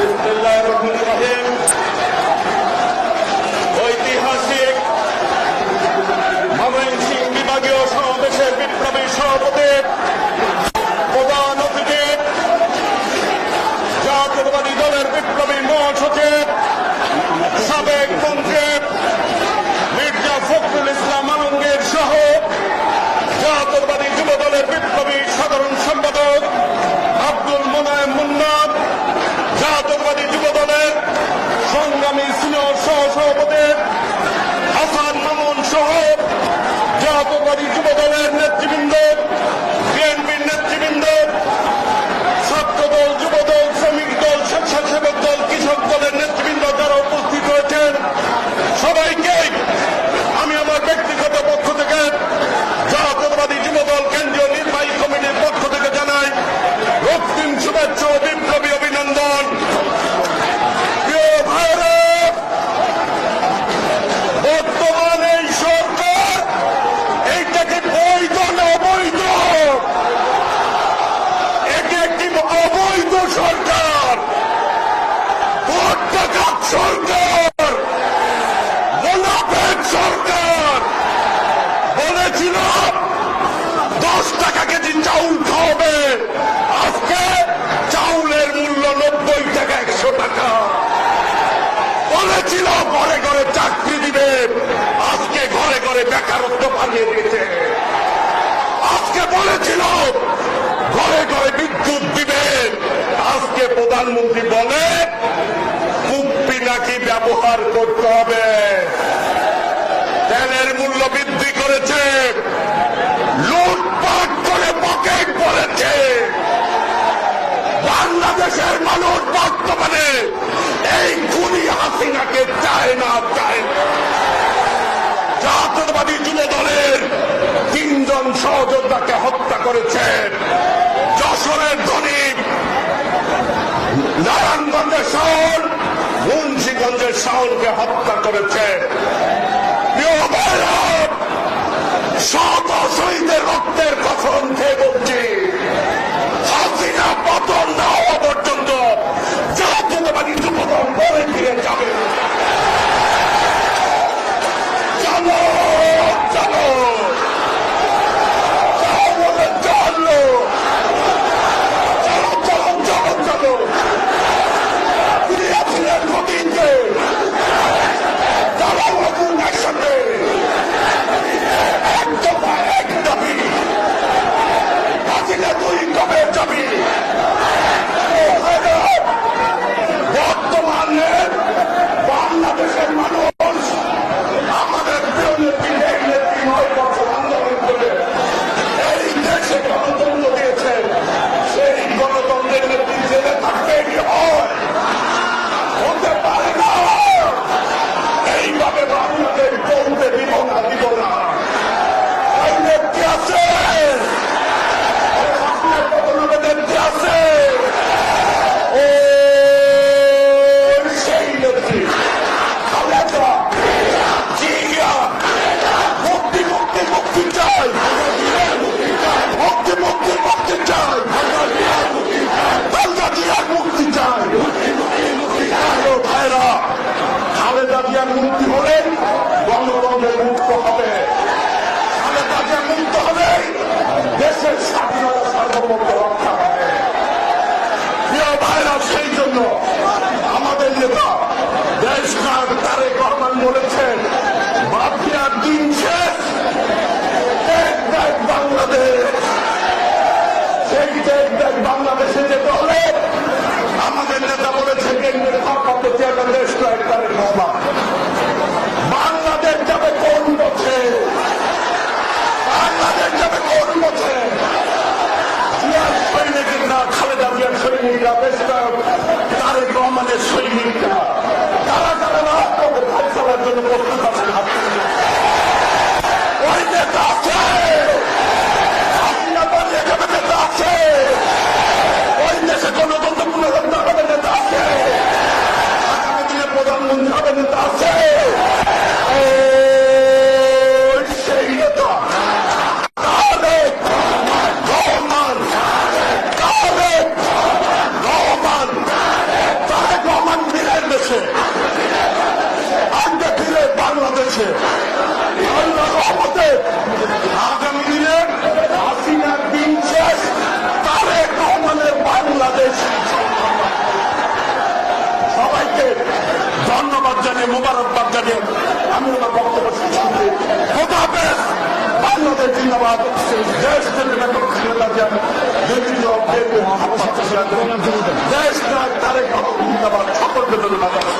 বিসমিল্লাহির রহমানির রহিম। ঐতিহাসিক ময়মনসিংহ বিভাগীয় সমাবেশের বিপ্লবী সভাপতি, প্রধান অতিথি, জাতীয়তাবাদী দলের বিপ্লবী মহাসচিব, সাবেক মন্ত্রী মির্জা ফখরুল ইসলাম আলমগীর সহ জাতীয়তাবাদী যুব দলের বিপ্লবী সাধারণ সম্পাদক আব্দুল মোনায়েম মুন্না, জাতীয়তাবাদী যুব দলের সংগ্রামী সিনিয়র সহসভাপতি হাসান মামুন সহ জাতীয়তাবাদী যুব দলের নেতৃবৃন্দ, বিএনপির নেতৃবৃন্দ, ছাত্রদল, যুবদল, শ্রমিক দল, স্বেচ্ছাসেবক দল, কৃষক দলের নেতৃবৃন্দ যারা উপস্থিত রয়েছেন, সবাইকে আমি আমার ব্যক্তিগত পক্ষ থেকে জাতীয়তাবাদী যুব দল কেন্দ্রীয় নির্বাহী কমিটির পক্ষ থেকে জানাই রক্তিম শুভেচ্ছা ও বিপ্লবী অভিনন্দন। প্রিয় ভাইরা, বর্তমান এই সরকার এইটাকে বৈধ না অবৈধ? এটি একটি অবৈধ সরকার, ভোট ডাকাত সরকার, মুনাফেক সরকার। বলেছিল 10 টাকা কেজি চাউল খাওয়াবে, আজকে চাউলের মূল্য 90 টাকা 100 টাকা। বলেছিল ঘরে ঘরে চাকরি দিবে, আজকে ঘরে ঘরে বেকারত্ব বাড়িয়ে দিয়েছে। আজকে বলেছিল ঘরে ঘরে বিদ্যুৎ দিবে, আজকে প্রধানমন্ত্রী বলে কুপ্পি নাকি ব্যবহার করতে হবে। তেলের মূল্য বৃদ্ধি করেছে, লুটপাট করে পকেট করেছে। বাংলাদেশের মানুষ বর্তমানে এই খুনি হাসিনাকে চায় না, চায় না। জাতীয়তাবাদী যুব দলের 3 জন সহযোদ্ধাকে হত্যা করেছে। যশোরের ধনী, নারায়ণগঞ্জের শাওন, মুন্সিগঞ্জের শাওনকে হত্যা করেছে। প্রিয় ভাইরা, শত শহীদের রক্তের কসম খেয়ে বলছি, হাসিনা পতন না হওয়া পর্যন্ত জাতীয়তাবাদী যুব দল ঘরে ফিরে যাবে। চলো চলো চলো চলো চলো চলো চলো ফিরে ফিরে প্রতিজ্ঞে চলো নতুন একসাথে এক দফা এক দাবি, হাসিনা তুই কবে যাবি? বর্তমানে বাংলাদেশের মানুষ আমাদের প্রিয় নেত্রী, এই নেত্রী 9 বছর আন্দোলন করে এই দেশে গণতন্ত্র দিয়েছেন। সেই গণতন্ত্রের নেত্রী জেলে থাকতে হয়, হতে পারে না। এইভাবে বাংলাদেশ চলতে দিব না, দিব না। এই নেত্রী আছে, নেত্রী আছে, ও সেই নেত্রী খালেদা জিয়া। মুক্তি মুক্তি মুক্তি চাই, মুক্তি মুক্তি মুক্তি চাই, খালেদা জিয়ার মুক্তি চাই। ভাইরা, খালেদা জিয়ার মুক্তি হলে বঙ্গবন্ধু মুক্ত হবে। খালেদা জিয়া মুক্ত হলে দেশের স্বাধীনতা সার্বভৌমত্ব রক্ষা হবে। প্রিয় ভাইরা, সেই জন্য আমাদের নেতা দেশনায়ক তারেক রহমান বলেছেন, মাফিয়ার দিন শেষ, এক দেশ বাংলাদেশ। সেই দেশ বাংলাদেশে যেতে হলে আমাদের নেতা বলেছেন, কেন্দ্রের ভারপ্রাপ্ত চেয়ারম্যান দেশনায়ক তারেক রহমান, বাংলাদেশ যাবে কোন পথে? বাংলাদেশ যাবে কোন পথে? জিয়ার সৈনিকরা, খালেদা জিয়ার সৈনিকরা, দেশনায়ক তারেক রহমানের সৈনিকরা, তারা যারা রাজপথে ফাইসালার জন্য প্রস্তুত আছেন, ওই নেতা আছে। হাসিনা পালিয়ে যাবে, নেতা আছে। ওই দেশে গণতন্ত্র পুনরুদ্ধার হবে, নেতা আছে। আগামী দিনে প্রধানমন্ত্রী হবে, নেতা আছে। সেই নেতা তারেক রহমান, তারেক রহমান, তারেক ধন্যবাদ জানিয়ে মোবারকবাদ জানিয়ে আমি ওনার বক্তব্য শেষ করছি। খোদা হাফেজ। বাংলাদেশ জিন্দাবাদ। দেশ দেশ নায়ক তারেক রহমান জিন্দাবাদ। সকলকে ধন্যবাদ।